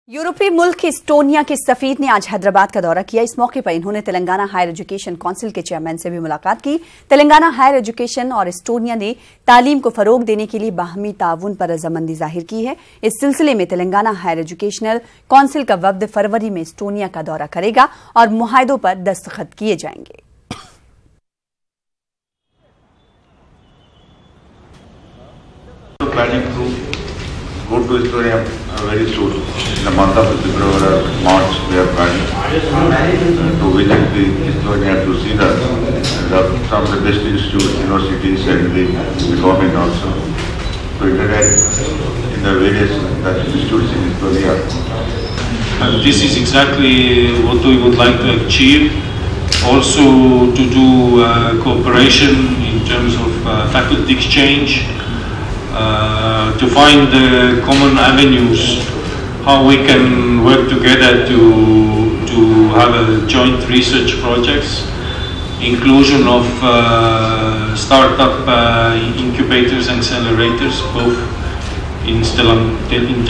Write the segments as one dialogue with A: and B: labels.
A: यूरोपीय मुल्क एस्टोनिया के सफीर ने आज हैदराबाद का दौरा किया। इस मौके पर इन्होंने तेलंगाना हायर एजुकेशन काउंसिल के चेयरमैन से भी मुलाकात की। तेलंगाना हायर एजुकेशन और एस्टोनिया ने तालीम को फरोग देने के लिए बाहमी ताउन पर रजामंदी जाहिर की है। इस सिलसिले में तेलंगाना हायर एजुकेशनल काउंसिल का वफ्द फरवरी में एस्टोनिया का दौरा करेगा और मुआहदों पर दस्तखत किए जाएंगे।
B: Go to Estonia very soon. In the month of February or March, we are planning to visit the Estonia to see some of the best institutes, universities, and the government also to interact in the various institutes in Estonia.
C: And this is exactly what we would like to achieve. Also, to do cooperation in terms of faculty exchange. To find common avenues, how we can work together to have joint research projects, inclusion of startup incubators and accelerators, both in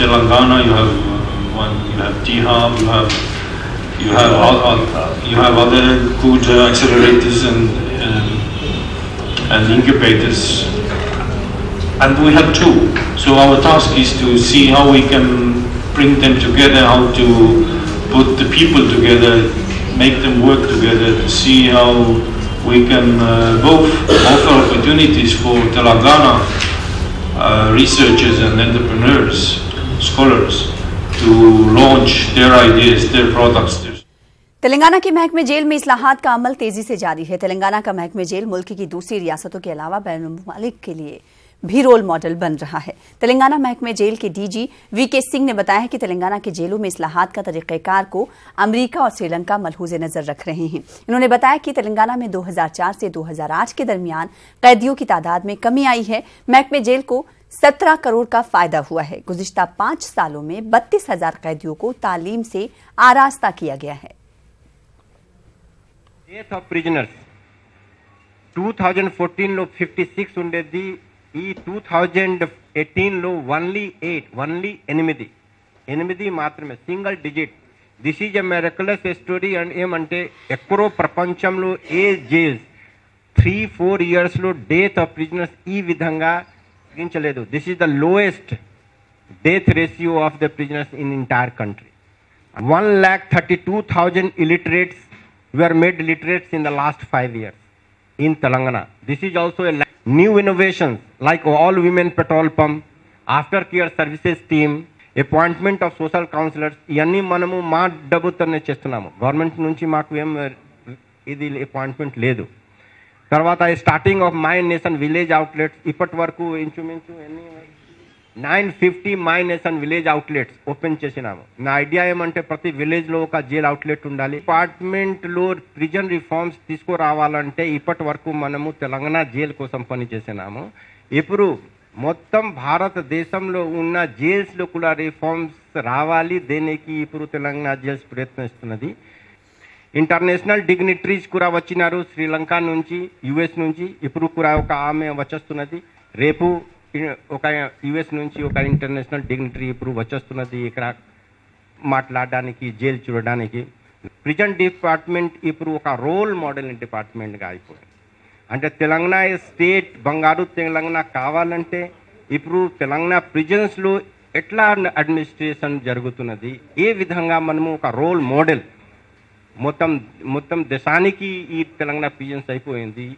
C: Telangana. You have one, you have T-Hub, you have other good accelerators and incubators. And we have two. So our task is to see how we can bring them together, how to put the people together, make them work together, to see how we can both offer opportunities for Telangana researchers and entrepreneurs, scholars, to launch their ideas, their products.
A: Telangana के महकमे jail में इस्लाहात का अमल तेजी से जारी है। तेलंगाना का महकमे जेल मुल्क की दूसरी रियासतों के अलावा बैन मुमालिक के लिए भी रोल मॉडल बन रहा है। तेलंगाना महकमे जेल के डीजी वीके सिंह ने बताया है कि तेलंगाना के जेलों में इस्लाहात का तरीक़ेकार को अमेरिका और श्रीलंका मलहूज़ नज़र रख रहे हैं। इन्होंने बताया कि तेलंगाना में 2004 से 2008 के दरमियान कैदियों की तादाद में कमी आई है। महकमे जेल को 17 करोड़ का फायदा हुआ है। गुज़िश्ता 5 सालों में 32,000 कैदियों को तालीम से आरास्ता किया गया है।
D: 2014 లో 56 ఉండేది, ఈ 2018 లో ఓన్లీ 8 మాత్రమే, single digit. This is a miraculous story. And ఏమంటే ఎక్కడో ప్రపంచంలో ఏ జైల్స్ 3-4 ఇయర్స్ లో డెత్ ఆఫ్ ప్రిజనర్స్ ఈ విధంగా తగ్గించలేదు. This is the lowest death ratio of the prisoners in entire country. 1,32,000 illiterates were made literates in the last 5 years in Telangana. This is also a new innovations like all women petrol pump, aftercare services team, appointment of social counselors. ఇవన్నీ మనము మా డబ్బుతోనే చేస్తున్నాము. Government నుంచి మాకు ఏం ఇది appointment లేదు. తర్వాత starting of my nation village outlets, ఇప్పటి వరకు ఇంచుమించు 950 my nation village outlets open చేసినాము. నా ఐడియా ఏమంటే ప్రతి విలేజ్లో ఒక జైల్ అవుట్లెట్ ఉండాలి. డిపార్ట్మెంట్లో ప్రిజన్ రిఫార్మ్స్ తీసుకురావాలంటే ఇప్పటి వరకు మనము తెలంగాణ జైల్ కోసం పనిచేసినాము. ఇప్పుడు మొత్తం భారతదేశంలో ఉన్న జైల్స్లో కూడా రిఫార్మ్స్ రావాలి. దీనికి ఇప్పుడు తెలంగాణ జైల్స్ ప్రయత్నిస్తున్నది. ఇంటర్నేషనల్ డిగ్నిటరీస్ కూడా వచ్చినారు, శ్రీలంక నుంచి, యుఎస్ నుంచి. ఇప్పుడు కూడా ఒక ఆమె వచ్చేస్తున్నది. రేపు ఒక యుఎస్ నుంచి ఒక ఇంటర్నేషనల్ డిగ్నిటరీ ఇప్పుడు వచ్చేస్తున్నది ఇక్కడ మాట్లాడడానికి, జైలు చూడడానికి. ప్రిజన్ డిపార్ట్మెంట్ ఇప్పుడు ఒక రోల్ మోడల్ డిపార్ట్మెంట్గా అయిపోయింది. అంటే తెలంగాణ స్టేట్ బంగారు తెలంగాణ కావాలంటే ఇప్పుడు తెలంగాణ ప్రిజన్స్లో ఎట్లా అడ్మినిస్ట్రేషన్ జరుగుతున్నది, ఏ విధంగా మనము ఒక రోల్ మోడల్ మొత్తం దేశానికి ఈ తెలంగాణ ప్రిజన్స్ అయిపోయింది.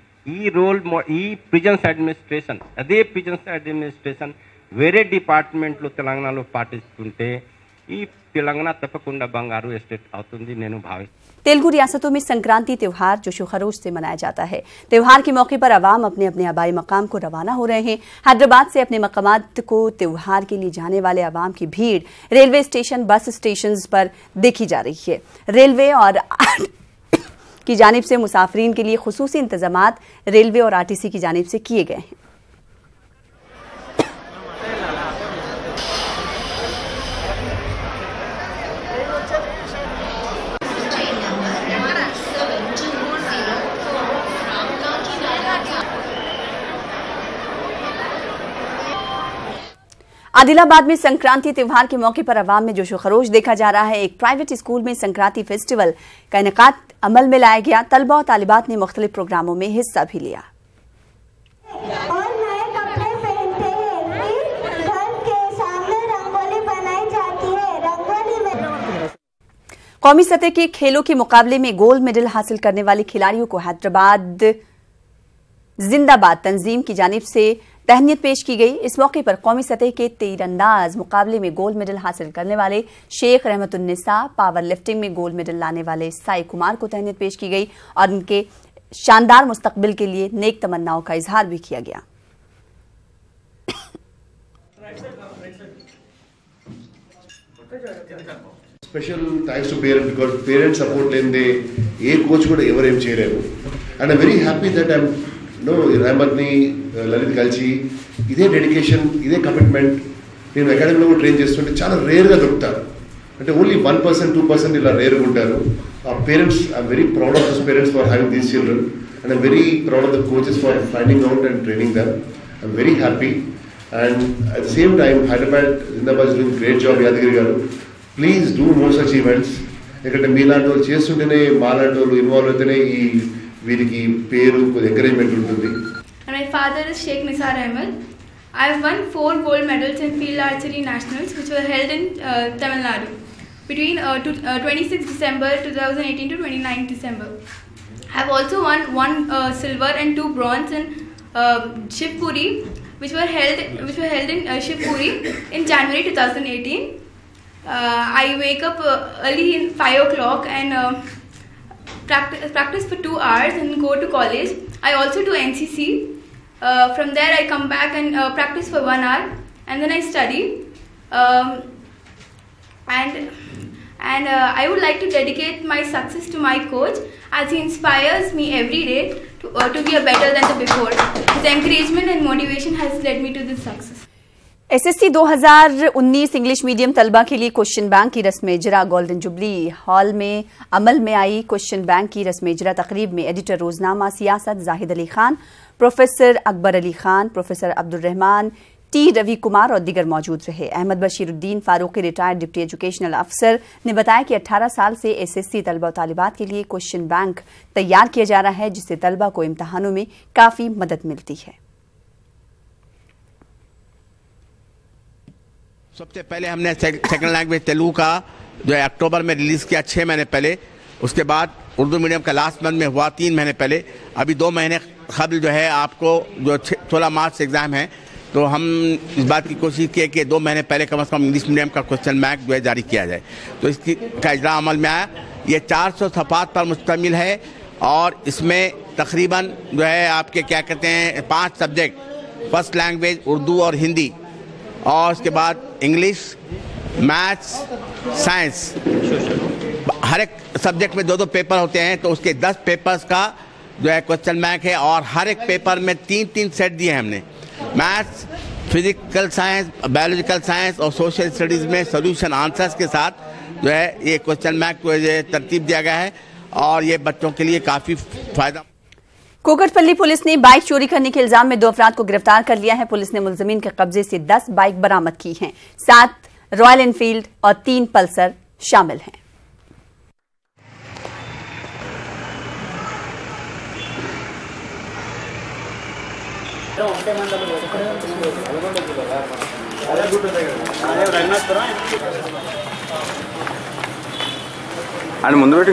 D: ఈ ప్రిజన్స్ అడ్మినిస్ట్రేషన్, అదే ప్రిజన్స్ అడ్మినిస్ట్రేషన్ వేరే డిపార్ట్మెంట్లో తెలంగాణలో పాటిస్తుంటే ఈ తెలంగాణ తప్పకుండా బంగారు ఎస్టేట్ అవుతుంది నేను భావిస్తున్నాను।
A: तेलुगु रियासतों में संक्रांति त्योहार जोशो खरोश से मनाया जाता है। त्योहार के मौके पर अवाम अपने अपने आबाई मकाम को रवाना हो रहे हैं। हैदराबाद से अपने मकामात को त्योहार के लिए जाने वाले अवाम की भीड़ रेलवे स्टेशन, बस स्टेशन पर देखी जा रही है। रेलवे और की जानिब से मुसाफरीन के लिए खुसूसी इंतजामात रेलवे और आरटीसी की जानिब से किए गए हैं। आदिलाबाद में संक्रांति त्योहार के मौके पर अवाम में जोशो खरोश देखा जा रहा है। एक प्राइवेट स्कूल में संक्रांति फेस्टिवल का इनेकाद अमल में लाया गया। तलबा और तालिबात ने मुख्तलिफ प्रोग्रामों में हिस्सा भी लिया।
E: और नए कपड़े पहनते हैं, फिर घर के सामने रंगोली बनाई जाती है। रंगोली में
A: कौमी सतह के खेलों के मुकाबले में गोल्ड मेडल हासिल करने वाले खिलाड़ियों को हैदराबाद जिंदाबाद तंजीम की जानिब से तहनीत पेश की गई। इस मौके पर कौमी सतह के तीरंदाज मुकाबले में गोल्ड मेडल हासिल करने वाले शेख रहमतुन्निसा, पावर लिफ्टिंग में गोल्ड मेडल लाने वाले साई कुमार को तहनीत पेश की गई और उनके शानदार मुस्तकबिल के लिए नेक तमन्नाओं का इजहार भी किया गया।
F: Special thanks to parents because parent support లేనిదే ఏ కోచ్ కూడా ఎవరు ఏం చేయలేరు. And I'm very happy that రెహమత్ని Lalit కలిసి ఇదే డెడికేషన్, ఇదే కమిట్మెంట్ నేను అకాడమీలో కూడా ట్రైన్ చేస్తుంటే చాలా రేర్గా దొరుకుతారు. అంటే ఓన్లీ 1%, 2% ఇలా రేర్గా ఉంటారు. ఆ parents I'm very proud of this parents for having these children and I'm very proud of the coaches for finding out and training them. I'm very happy and at the same time Hyderabad జిందాబాద్ is doing great job. Yadagiri garu please do more such events. ఎందుకంటే మీలాంటి వాళ్ళు చేస్తుంటేనే మాలాంటి వాళ్ళు involve అయితేనే ఈ వీరికి పేరు ఎంకరేజ్మెంట్ ఉంటుంది.
G: And my father is Sheikh Nisar Ahmed. I have won 4 gold medals in field archery nationals which were held in Tamil Nadu between 26 December 2018 to 29 December. I have also won 1 silver and 2 bronze in Shivpuri which were held in Shivpuri in January 2018. I wake up early in 5 o'clock and practice for 2 hours and go to college. I also do NCC. From there I come back and practice for 1 hour and then I study. And I would like to dedicate my success to my coach as he inspires me every day to be a better than the before. His encouragement and motivation has led me to this success.
A: SSC 2019 English medium तलबा के लिए question bank की रस्म इजरा golden jubilee hall में अमल में आई। Question bank की रस्म इजरा तकरीब में एडिटर रोजनामा Siasat Zahid Ali Khan, professor Akbar Ali Khan, professor Abdul Rahman, T Ravi Kumar और दीगर मौजूद रहे। Ahmed Bashiruddin Farooqui retired deputy educational अफसर ने बताया कि 18 साल से SSC तलबा और तालिबात के लिए क्वेश्चन बैंक तैयार किया जा रहा है जिससे तलबा को इम्तहानों में काफी मदद मिलती है।
H: सबसे पहले हमने सेकंड लैंग्वेज तेलुगु का जो है अक्टूबर में रिलीज़ किया 6 महीने पहले। उसके बाद उर्दू मीडियम का लास्ट मंथ में हुआ 3 महीने पहले। अभी 2 महीने कबल जो है आपको जो 16 मार्च से एग्ज़ाम है तो हम इस बात की कोशिश की कि 2 महीने पहले कम से कम इंग्लिश मीडियम का क्वेश्चन बैंक जो है जारी किया जाए। तो इसकी का इजरा अमल में आया। ये 400 सफ़ात पर मुश्तमिल है और इसमें तकरीबन जो है आपके क्या कहते हैं 5 सब्जेक्ट, फर्स्ट लैंग्वेज उर्दू और हिंदी और उसके बाद इंग्लिश, मैथ्स, साइंस, हर एक सब्जेक्ट में 2-2 पेपर होते हैं। तो उसके 10 पेपर्स का जो है क्वेश्चन बैंक है और हर एक पेपर में 3-3 सेट दिए हैं हमने। Maths, physical science, biological science और सोशल स्टडीज़ में सोल्यूशन आंसर्स के साथ जो है ये क्वेश्चन बैंक को तरतीब दिया गया है और ये बच्चों के लिए काफ़ी फ़ायदा।
A: कोकटपल्ली पुलिस ने बाइक चोरी करने के इल्जाम में 2 अफराद को गिरफ्तार कर लिया है। पुलिस ने मुलजमीन के कब्जे से 10 बाइक बरामद की हैं। 7 रॉयल एनफील्ड और 3 पल्सर शामिल हैं।
I: ముందు పెట్టి